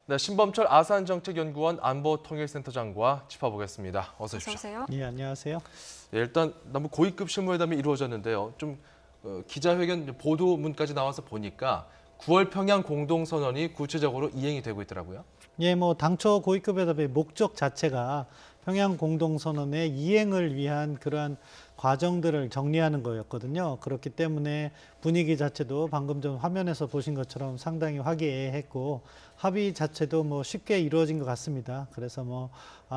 네, 신범철 아산정책연구원 안보통일센터장과 짚어보겠습니다. 어서 오십시오. 어서 오세요. 예, 안녕하세요. 예, 일단 너무 고위급 실무회담이 이루어졌는데요. 좀 기자회견 보도문까지 나와서 보니까 9월 평양 공동선언이 구체적으로 이행이 되고 있더라고요. 예, 뭐 당초 고위급 회담의 목적 자체가 평양 공동선언의 이행을 위한 그러한 과정들을 정리하는 거였거든요. 그렇기 때문에 분위기 자체도 방금 전 화면에서 보신 것처럼 상당히 화기애애했고 합의 자체도 뭐 쉽게 이루어진 것 같습니다. 그래서 뭐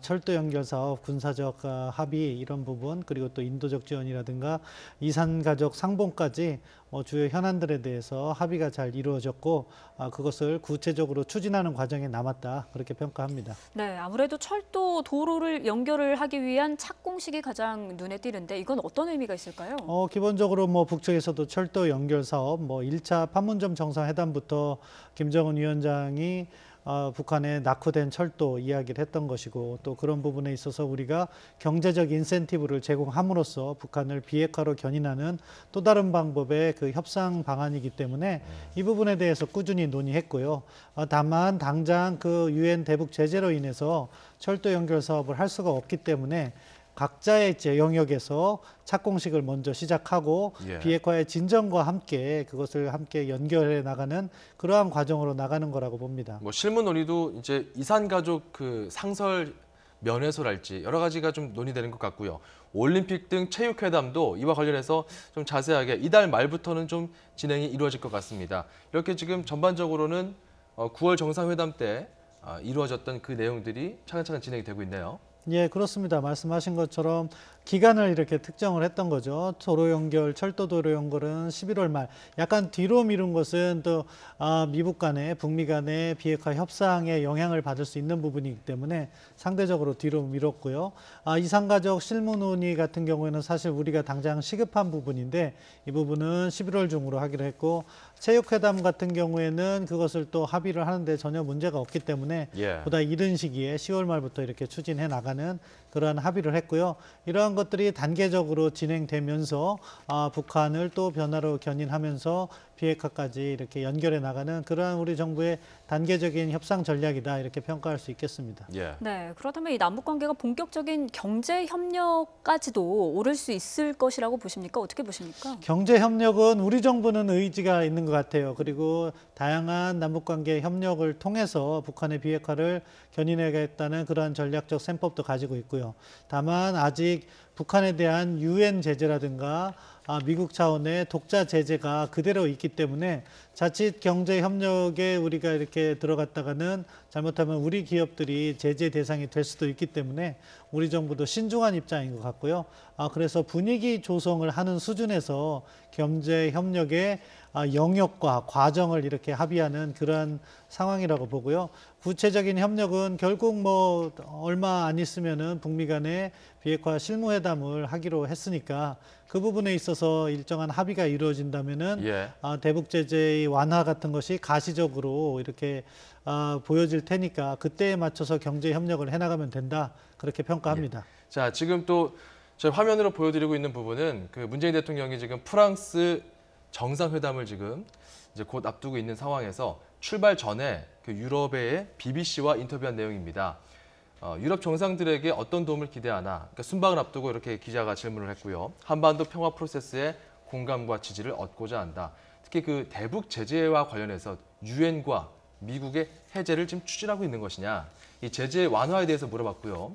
철도 연결 사업, 군사적 합의 이런 부분, 그리고 또 인도적 지원이라든가 이산가족 상봉까지 주요 현안들에 대해서 합의가 잘 이루어졌고 그것을 구체적으로 추진하는 과정에 남았다, 그렇게 평가합니다. 네, 아무래도 철도 도로를 연결을 하기 위한 착공식이 가장 눈에 띄는데 이건 어떤 의미가 있을까요? 기본적으로 뭐 북측에서도 철도 연결 사업, 뭐 1차 판문점 정상회담부터 김정은 위원장이 북한의 낙후된 철도 이야기를 했던 것이고, 또 그런 부분에 있어서 우리가 경제적 인센티브를 제공함으로써 북한을 비핵화로 견인하는 또 다른 방법의 그 협상 방안이기 때문에 이 부분에 대해서 꾸준히 논의했고요. 다만 당장 그 유엔 대북 제재로 인해서 철도 연결 사업을 할 수가 없기 때문에 각자의 영역에서 착공식을 먼저 시작하고 비핵화의 진전과 함께 그것을 함께 연결해 나가는 그러한 과정으로 나가는 거라고 봅니다. 뭐 실무 논의도 이제 이산가족 그 상설 면에서랄지 여러 가지가 좀 논의되는 것 같고요. 올림픽 등 체육회담도 이와 관련해서 좀 자세하게 이달 말부터는 좀 진행이 이루어질 것 같습니다. 이렇게 지금 전반적으로는 9월 정상회담 때 이루어졌던 그 내용들이 차근차근 진행이 되고 있네요. 예, 그렇습니다. 말씀하신 것처럼 기간을 이렇게 특정을 했던 거죠. 도로 연결, 철도 도로 연결은 11월 말. 약간 뒤로 미룬 것은 또 미북 간의, 북미 간의 비핵화 협상에 영향을 받을 수 있는 부분이기 때문에 상대적으로 뒤로 미뤘고요. 이산가족 실무 논의 같은 경우에는 사실 우리가 당장 시급한 부분인데 이 부분은 11월 중으로 하기로 했고, 체육회담 같은 경우에는 그것을 또 합의를 하는데 전혀 문제가 없기 때문에 보다 이른 시기에 10월 말부터 이렇게 추진해 나가는 그러한 합의를 했고요. 이러한 것들이 단계적으로 진행되면서 북한을 또 변화로 견인하면서 비핵화까지 이렇게 연결해 나가는 그러한 우리 정부의 단계적인 협상 전략이다, 이렇게 평가할 수 있겠습니다. 네, 그렇다면 이 남북 관계가 본격적인 경제 협력까지도 오를 수 있을 것이라고 보십니까? 어떻게 보십니까? 경제 협력은 우리 정부는 의지가 있는 것 같아요. 그리고 다양한 남북 관계 협력을 통해서 북한의 비핵화를 견인하겠다는 그러한 전략적 셈법도 가지고 있고요. 다만 아직 북한에 대한 유엔 제재라든가 미국 차원의 독자 제재가 그대로 있기 때문에 자칫 경제 협력에 우리가 이렇게 들어갔다가는 잘못하면 우리 기업들이 제재 대상이 될 수도 있기 때문에 우리 정부도 신중한 입장인 것 같고요. 그래서 분위기 조성을 하는 수준에서 경제 협력의 영역과 과정을 이렇게 합의하는 그런 상황이라고 보고요. 구체적인 협력은 결국 뭐 얼마 안 있으면은 북미 간의 비핵화 실무회담을 하기로 했으니까 그 부분에 있어서 일정한 합의가 이루어진다면은 대북 제재의 완화 같은 것이 가시적으로 이렇게 보여질 테니까 그때에 맞춰서 경제 협력을 해나가면 된다, 그렇게 평가합니다. 자, 지금 또 저희 화면으로 보여드리고 있는 부분은 그 문재인 대통령이 지금 프랑스 정상회담을 지금 이제 곧 앞두고 있는 상황에서 출발 전에 그 유럽의 BBC와 인터뷰한 내용입니다. 유럽 정상들에게 어떤 도움을 기대하나, 그러니까 순방을 앞두고 이렇게 기자가 질문을 했고요. 한반도 평화 프로세스에 공감과 지지를 얻고자 한다. 특히 그 대북 제재와 관련해서 유엔과 미국의 해제를 지금 추진하고 있는 것이냐, 이 제재 완화에 대해서 물어봤고요.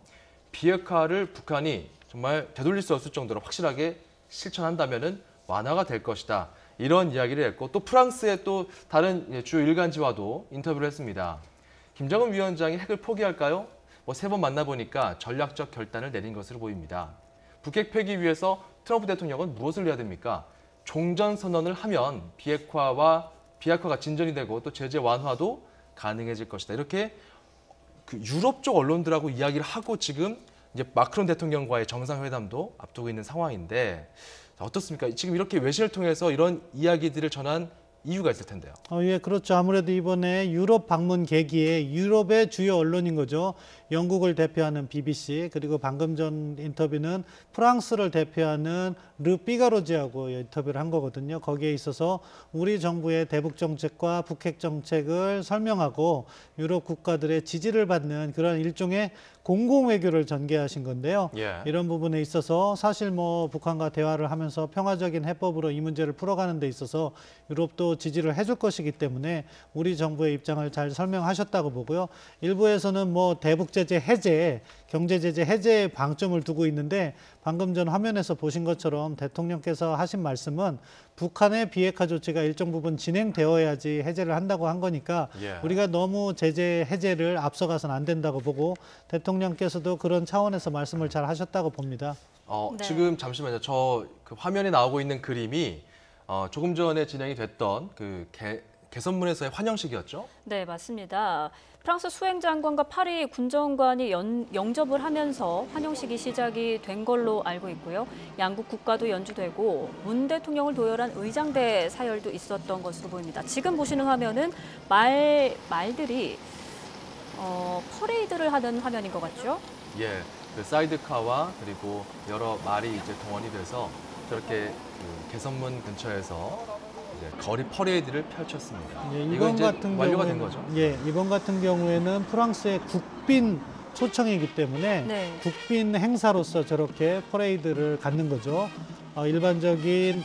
비핵화를 북한이 정말 되돌릴 수 없을 정도로 확실하게 실천한다면은 완화가 될 것이다, 이런 이야기를 했고, 또 프랑스의 또 다른 주요 일간지와도 인터뷰를 했습니다. 김정은 위원장이 핵을 포기할까요? 뭐 3번 만나보니까 전략적 결단을 내린 것으로 보입니다. 북핵 폐기 위해서 트럼프 대통령은 무엇을 해야 됩니까? 종전선언을 하면 비핵화가 진전이 되고 또 제재 완화도 가능해질 것이다. 이렇게 그 유럽 쪽 언론들하고 이야기를 하고 지금 이제 마크롱 대통령과의 정상회담도 앞두고 있는 상황인데, 어떻습니까? 지금 이렇게 외신을 통해서 이런 이야기들을 전한 이유가 있을 텐데요. 예, 그렇죠. 아무래도 이번에 유럽 방문 계기에 유럽의 주요 언론인 거죠. 영국을 대표하는 BBC, 그리고 방금 전 인터뷰는 프랑스를 대표하는 르 피가로지하고 인터뷰를 한 거거든요. 거기에 있어서 우리 정부의 대북 정책과 북핵 정책을 설명하고 유럽 국가들의 지지를 받는 그런 일종의 공공 외교를 전개하신 건데요. 예. 이런 부분에 있어서 사실 뭐 북한과 대화를 하면서 평화적인 해법으로 이 문제를 풀어가는 데 있어서 유럽도 지지를 해줄 것이기 때문에 우리 정부의 입장을 잘 설명하셨다고 보고요. 일부에서는 뭐 대북 제재 해제, 경제 제재 해제에 방점을 두고 있는데 방금 전 화면에서 보신 것처럼 대통령께서 하신 말씀은 북한의 비핵화 조치가 일정 부분 진행되어야지 해제를 한다고 한 거니까 예. 우리가 너무 제재 해제를 앞서가서는 안 된다고 보고 대통령께서도 그런 차원에서 말씀을 잘 하셨다고 봅니다. 네. 지금 잠시만요. 저 그 화면에 나오고 있는 그림이 조금 전에 진행이 됐던 그 개선문에서의 환영식이었죠? 네, 맞습니다. 프랑스 수행장관과 파리 군정관이 영접을 하면서 환영식이 시작이 된 걸로 알고 있고요. 양국 국가도 연주되고 문 대통령을 도열한 의장대 사열도 있었던 것으로 보입니다. 지금 보시는 화면은 말들이 퍼레이드를 하는 화면인 것 같죠? 예, 그 사이드카와 그리고 여러 말이 이제 동원이 돼서 저렇게 그 개선문 근처에서 이제 거리 퍼레이드를 펼쳤습니다. 예, 이거 이번 이제 같은 완료가 경우에는- 된 거죠? 예, 이번 같은 경우에는 프랑스의 국빈 초청이기 때문에 네. 국빈 행사로서 저렇게 퍼레이드를 갖는 거죠. 일반적인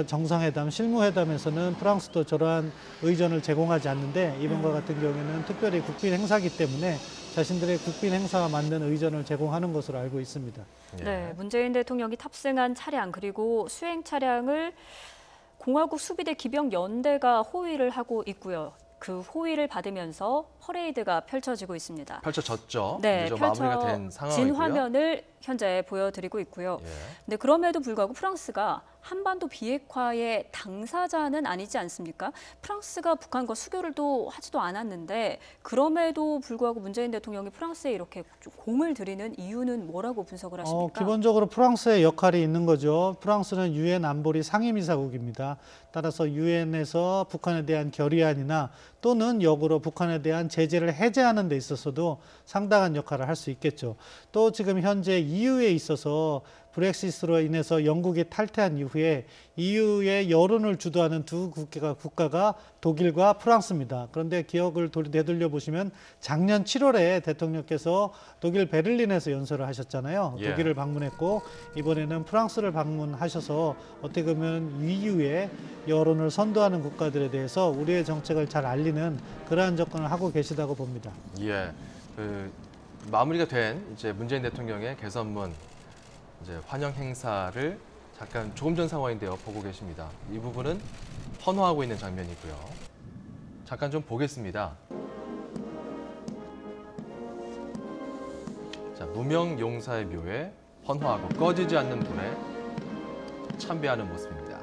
정상회담, 실무회담에서는 프랑스도 저러한 의전을 제공하지 않는데 이번과 같은 경우에는 특별히 국빈 행사이기 때문에 자신들의 국빈 행사와 맞는 의전을 제공하는 것으로 알고 있습니다. 예. 네, 문재인 대통령이 탑승한 차량 그리고 수행 차량을 공화국 수비대 기병연대가 호위를 하고 있고요. 그 호위를 받으면서 퍼레이드가 펼쳐지고 있습니다. 펼쳐졌죠. 네, 이제 마무리가 된 펼쳐진 상황이고요. 화면을 현재 보여드리고 있고요. 예. 근데 그럼에도 불구하고 프랑스가 한반도 비핵화의 당사자는 아니지 않습니까? 프랑스가 북한과 수교를 또 하지도 않았는데 그럼에도 불구하고 문재인 대통령이 프랑스에 이렇게 좀 공을 들이는 이유는 뭐라고 분석을 하십니까? 기본적으로 프랑스의 역할이 있는 거죠. 프랑스는 유엔 안보리 상임이사국입니다. 따라서 유엔에서 북한에 대한 결의안이나 또는 역으로 북한에 대한 제재를 해제하는 데 있어서도 상당한 역할을 할 수 있겠죠. 또 지금 현재 EU에 있어서 브렉시트로 인해서 영국이 탈퇴한 이후에 EU의 여론을 주도하는 두 국가가 독일과 프랑스입니다. 그런데 기억을 되돌려 보시면 작년 7월에 대통령께서 독일 베를린에서 연설을 하셨잖아요. 예. 독일을 방문했고 이번에는 프랑스를 방문하셔서 어떻게 보면 EU의 여론을 선도하는 국가들에 대해서 우리의 정책을 잘 알리는 그러한 접근을 하고 계시다고 봅니다. 예. 그 마무리가 된 이제 문재인 대통령의 개선문 이제 환영 행사를 잠깐 조금 전 상황인데요. 보고 계십니다. 이 부분은 헌화하고 있는 장면이고요. 잠깐 좀 보겠습니다. 자, 무명 용사의 묘에 헌화하고 꺼지지 않는 불에 참배하는 모습입니다.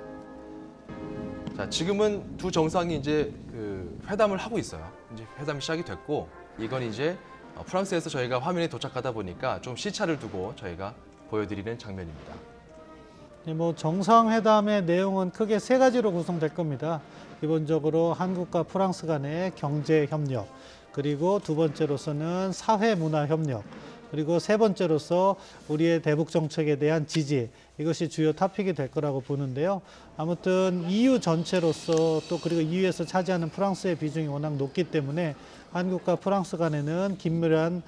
자, 지금은 두 정상이 이제 그 회담을 하고 있어요. 이제 회담이 시작이 됐고 이건 이제 프랑스에서 저희가 화면에 도착하다 보니까 좀 시차를 두고 저희가 보여드리는 장면입니다. 뭐 정상회담의 내용은 크게 세 가지로 구성될 겁니다. 기본적으로 한국과 프랑스 간의 경제 협력, 그리고 두 번째로서는 사회 문화 협력, 그리고 세 번째로서 우리의 대북 정책에 대한 지지, 이것이 주요 토픽이 될 거라고 보는데요. 아무튼 EU 전체로서 또 그리고 EU에서 차지하는 프랑스의 비중이 워낙 높기 때문에 한국과 프랑스 간에는 긴밀한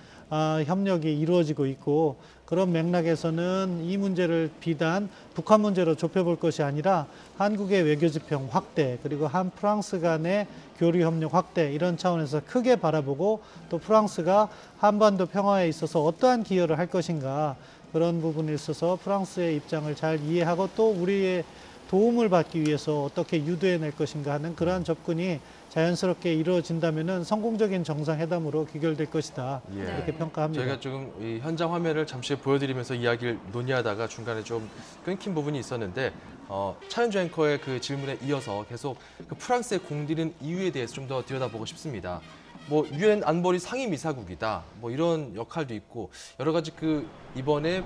협력이 이루어지고 있고 그런 맥락에서는 이 문제를 비단 북한 문제로 좁혀볼 것이 아니라 한국의 외교지평 확대 그리고 한 프랑스 간의 교류 협력 확대 이런 차원에서 크게 바라보고 또 프랑스가 한반도 평화에 있어서 어떠한 기여를 할 것인가 그런 부분에 있어서 프랑스의 입장을 잘 이해하고 또 우리의 도움을 받기 위해서 어떻게 유도해낼 것인가 하는 그러한 접근이 자연스럽게 이루어진다면 성공적인 정상회담으로 귀결될 것이다. 예. 이렇게 평가합니다. 저희가 조금 이 현장 화면을 잠시 보여드리면서 이야기를 논의하다가 중간에 좀 끊긴 부분이 있었는데 차윤주 앵커의 그 질문에 이어서 계속 그 프랑스의 공들인 이유에 대해서 좀 더 들여다보고 싶습니다. 뭐 유엔 안보리 상임이사국이다. 뭐 이런 역할도 있고 여러 가지 그 이번에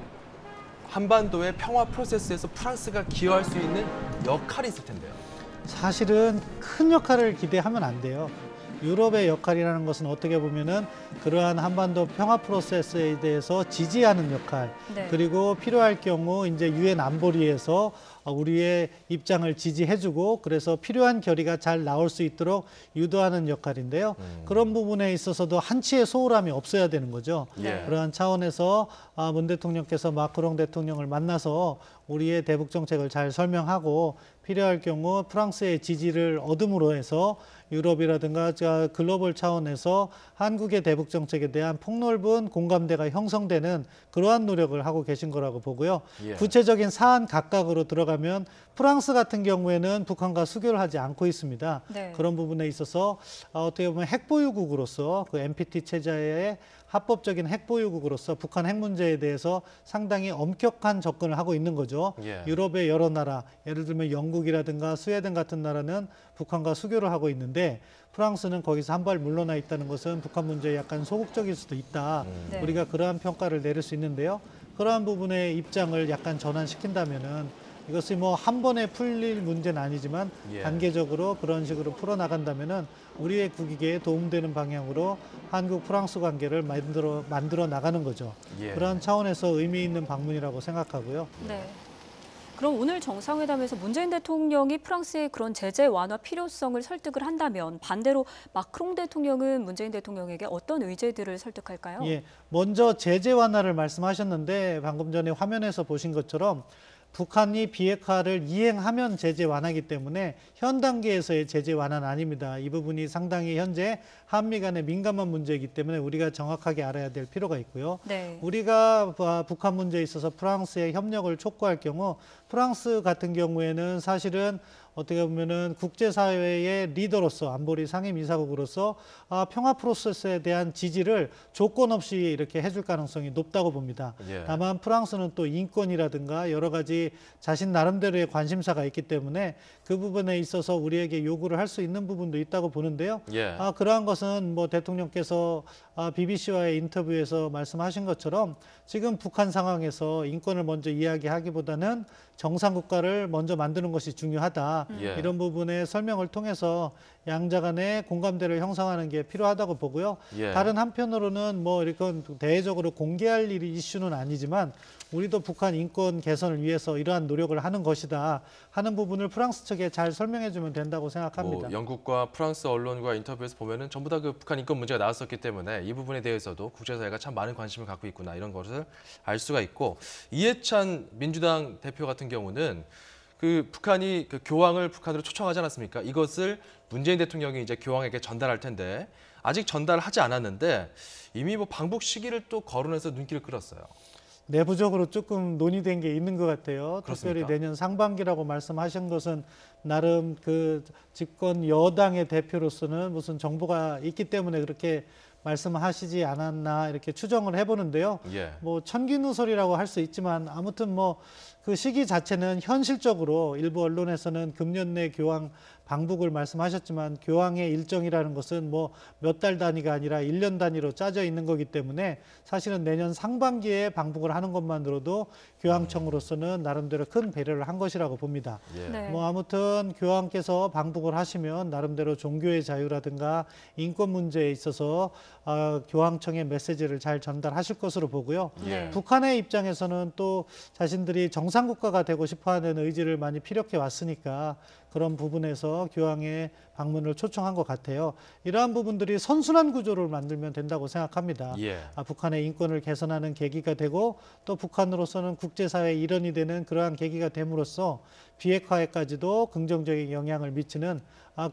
한반도의 평화 프로세스에서 프랑스가 기여할 수 있는 역할이 있을 텐데요. 사실은 큰 역할을 기대하면 안 돼요. 유럽의 역할이라는 것은 어떻게 보면은 그러한 한반도 평화 프로세스에 대해서 지지하는 역할, 네. 그리고 필요할 경우 이제 유엔 안보리에서 우리의 입장을 지지해주고 그래서 필요한 결의가 잘 나올 수 있도록 유도하는 역할인데요. 그런 부분에 있어서도 한치의 소홀함이 없어야 되는 거죠. 예. 그러한 차원에서 문 대통령께서 마크롱 대통령을 만나서 우리의 대북 정책을 잘 설명하고 필요할 경우 프랑스의 지지를 얻음으로 해서 유럽이라든가 글로벌 차원에서 한국의 대북 정책에 대한 폭넓은 공감대가 형성되는 그러한 노력을 하고 계신 거라고 보고요. 예. 구체적인 사안 각각으로 들어가면 프랑스 같은 경우에는 북한과 수교를 하지 않고 있습니다. 네. 그런 부분에 있어서 어떻게 보면 핵보유국으로서 그 NPT 체제의 합법적인 핵보유국으로서 북한 핵 문제에 대해서 상당히 엄격한 접근을 하고 있는 거죠. 예. 유럽의 여러 나라, 예를 들면 영국이라든가 스웨덴 같은 나라는 북한과 수교를 하고 있는데 프랑스는 거기서 한 발 물러나 있다는 것은 북한 문제에 약간 소극적일 수도 있다. 네. 우리가 그러한 평가를 내릴 수 있는데요. 그러한 부분의 입장을 약간 전환시킨다면은 이것이 뭐 한 번에 풀릴 문제는 아니지만 예. 단계적으로 그런 식으로 풀어나간다면은 우리의 국익에 도움되는 방향으로 한국 프랑스 관계를 만들어 나가는 거죠. 예. 그런 차원에서 의미 있는 방문이라고 생각하고요. 네. 그럼 오늘 정상회담에서 문재인 대통령이 프랑스의 그런 제재 완화 필요성을 설득을 한다면 반대로 마크롱 대통령은 문재인 대통령에게 어떤 의제들을 설득할까요? 예, 먼저 제재 완화를 말씀하셨는데 방금 전에 화면에서 보신 것처럼 북한이 비핵화를 이행하면 제재 완화이기 때문에 현 단계에서의 제재 완화는 아닙니다. 이 부분이 상당히 현재 한미 간의 민감한 문제이기 때문에 우리가 정확하게 알아야 될 필요가 있고요. 네. 우리가 북한 문제에 있어서 프랑스의 협력을 촉구할 경우 프랑스 같은 경우에는 사실은 어떻게 보면은 국제사회의 리더로서 안보리 상임이사국으로서 평화 프로세스에 대한 지지를 조건 없이 이렇게 해줄 가능성이 높다고 봅니다. 예. 다만 프랑스는 또 인권이라든가 여러 가지 자신 나름대로의 관심사가 있기 때문에 그 부분에 있어서 우리에게 요구를 할 수 있는 부분도 있다고 보는데요. 예. 그러한 것은 뭐 대통령께서 BBC와의 인터뷰에서 말씀하신 것처럼 지금 북한 상황에서 인권을 먼저 이야기하기보다는 정상국가를 먼저 만드는 것이 중요하다. 예. 이런 부분의 설명을 통해서 양자 간의 공감대를 형성하는 게 필요하다고 보고요. 예. 다른 한편으로는 뭐 이렇게 대외적으로 공개할 일이 이슈는 아니지만 우리도 북한 인권 개선을 위해서 이러한 노력을 하는 것이다 하는 부분을 프랑스 측에 잘 설명해 주면 된다고 생각합니다. 뭐 영국과 프랑스 언론과 인터뷰에서 보면은 전부 다 그 북한 인권 문제가 나왔었기 때문에 이 부분에 대해서도 국제사회가 참 많은 관심을 갖고 있구나 이런 것을 알 수가 있고 이해찬 민주당 대표 같은 경우는 그 북한이 그 교황을 북한으로 초청하지 않았습니까? 이것을 문재인 대통령이 이제 교황에게 전달할 텐데 아직 전달하지 않았는데 이미 뭐 방북 시기를 또 거론해서 눈길을 끌었어요. 내부적으로 조금 논의된 게 있는 것 같아요. 그렇습니까? 특별히 내년 상반기라고 말씀하신 것은 나름 그 집권 여당의 대표로서는 무슨 정보가 있기 때문에 그렇게 말씀하시지 않았나 이렇게 추정을 해보는데요. 예. 뭐 천기누설이라고 할 수 있지만 아무튼 뭐 그 시기 자체는 현실적으로 일부 언론에서는 금년 내 교황 방북을 말씀하셨지만 교황의 일정이라는 것은 뭐 몇 달 단위가 아니라 1년 단위로 짜져 있는 거기 때문에 사실은 내년 상반기에 방북을 하는 것만으로도 교황청으로서는 나름대로 큰 배려를 한 것이라고 봅니다. 예. 네. 뭐 아무튼 교황께서 방북을 하시면 나름대로 종교의 자유라든가 인권 문제에 있어서 교황청의 메시지를 잘 전달하실 것으로 보고요. 예. 북한의 입장에서는 또 자신들이 정상국가가 되고 싶어하는 의지를 많이 피력해 왔으니까 그런 부분에서 교황의 방문을 초청한 것 같아요. 이러한 부분들이 선순환 구조를 만들면 된다고 생각합니다. 예. 북한의 인권을 개선하는 계기가 되고 또 북한으로서는 국제사회의 일원이 되는 그러한 계기가 됨으로써 비핵화에까지도 긍정적인 영향을 미치는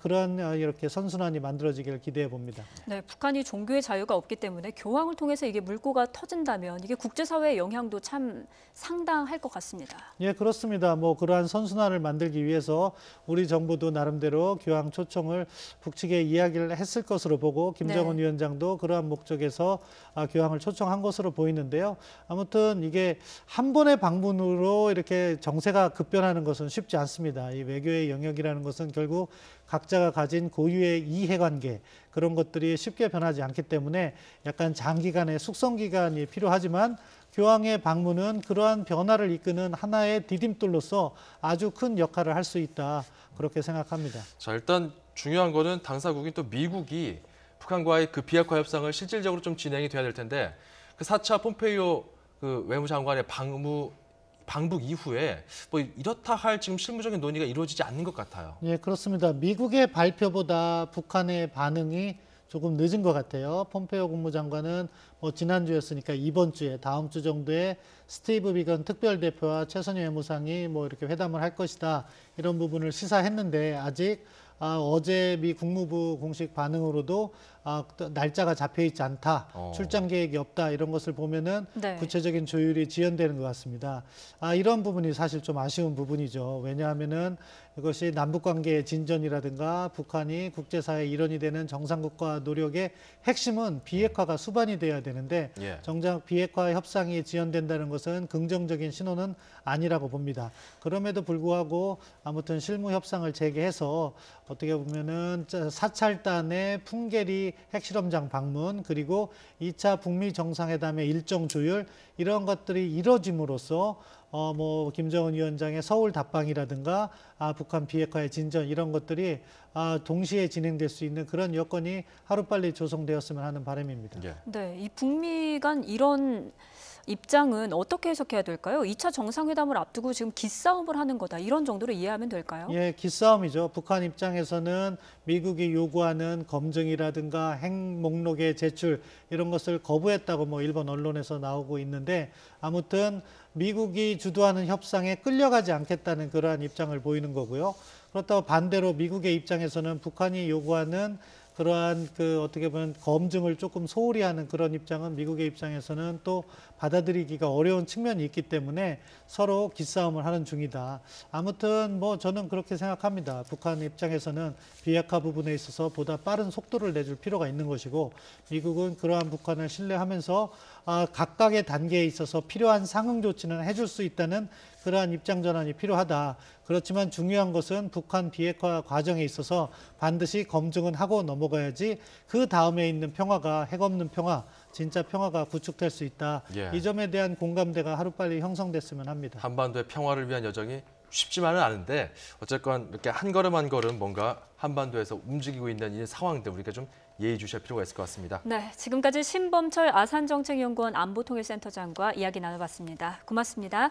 그런 이렇게 선순환이 만들어지기를 기대해 봅니다. 네, 북한이 종교의 자유가 없기 때문에 교황을 통해서 이게 물꼬가 터진다면 이게 국제사회의 영향도 참 상당할 것 같습니다. 예, 그렇습니다. 뭐 그러한 선순환을 만들기 위해서 우리 정부도 나름대로 교황 초청을 북측에 이야기를 했을 것으로 보고 김정은 네. 위원장도 그러한 목적에서 교황을 초청한 것으로 보이는데요. 아무튼 이게 한 번의 방문으로 이렇게 정세가 급변하는 것은 쉽지 않습니다. 이 외교의 영역이라는 것은 결국 각자가 가진 고유의 이해관계 그런 것들이 쉽게 변하지 않기 때문에 약간 장기간의 숙성 기간이 필요하지만 교황의 방문은 그러한 변화를 이끄는 하나의 디딤돌로서 아주 큰 역할을 할 수 있다. 그렇게 생각합니다. 자, 일단 중요한 거는 당사국인 또 미국이 북한과의 그 비핵화 협상을 실질적으로 좀 진행이 돼야 될 텐데 그 4차 폼페이오 그 외무장관의 방북 이후에 뭐 이렇다 할 지금 실무적인 논의가 이루어지지 않는 것 같아요. 예, 그렇습니다. 미국의 발표보다 북한의 반응이 조금 늦은 것 같아요. 폼페이오 국무장관은 뭐 지난주였으니까 이번 주에 다음 주 정도에 스티브 비건 특별대표와 최선희 외무상이 뭐 이렇게 회담을 할 것이다. 이런 부분을 시사했는데 아직 어제 미 국무부 공식 반응으로도 날짜가 잡혀 있지 않다, 출장 계획이 없다 이런 것을 보면은 네. 구체적인 조율이 지연되는 것 같습니다. 이런 부분이 사실 좀 아쉬운 부분이죠. 왜냐하면은 이것이 남북 관계의 진전이라든가 북한이 국제사회의 일원이 되는 정상국가 노력의 핵심은 비핵화가 수반이 돼야 되는데 예. 정작 비핵화 협상이 지연된다는 것은 긍정적인 신호는 아니라고 봅니다. 그럼에도 불구하고 아무튼 실무 협상을 재개해서 어떻게 보면은 사찰단의 풍계리 핵실험장 방문 그리고 2차 북미 정상회담의 일정 조율 이런 것들이 이뤄짐으로써 뭐 김정은 위원장의 서울 답방이라든가 북한 비핵화의 진전 이런 것들이 동시에 진행될 수 있는 그런 여건이 하루빨리 조성되었으면 하는 바람입니다. 예. 네, 이 북미 간 이런 입장은 어떻게 해석해야 될까요? 2차 정상회담을 앞두고 지금 기싸움을 하는 거다. 이런 정도로 이해하면 될까요? 예, 기싸움이죠. 북한 입장에서는 미국이 요구하는 검증이라든가 핵 목록의 제출 이런 것을 거부했다고 뭐 일본 언론에서 나오고 있는데 아무튼 미국이 주도하는 협상에 끌려가지 않겠다는 그러한 입장을 보이는 거고요. 그렇다고 반대로 미국의 입장에서는 북한이 요구하는 그러한 그 어떻게 보면 검증을 조금 소홀히 하는 그런 입장은 미국의 입장에서는 또 받아들이기가 어려운 측면이 있기 때문에 서로 기싸움을 하는 중이다. 아무튼 뭐 저는 그렇게 생각합니다. 북한 입장에서는 비핵화 부분에 있어서 보다 빠른 속도를 내줄 필요가 있는 것이고 미국은 그러한 북한을 신뢰하면서 각각의 단계에 있어서 필요한 상응 조치는 해줄 수 있다는 그러한 입장 전환이 필요하다. 그렇지만 중요한 것은 북한 비핵화 과정에 있어서 반드시 검증은 하고 넘어가야지 그 다음에 있는 평화가 핵 없는 평화, 진짜 평화가 구축될 수 있다. 예. 이 점에 대한 공감대가 하루빨리 형성됐으면 합니다. 한반도의 평화를 위한 여정이 쉽지만은 않은데 어쨌건 이렇게 한 걸음 한 걸음 뭔가 한반도에서 움직이고 있는 이 상황들 우리가 좀 예의주시할 필요가 있을 것 같습니다. 네, 지금까지 신범철 아산정책연구원 안보통일센터장과 이야기 나눠봤습니다. 고맙습니다.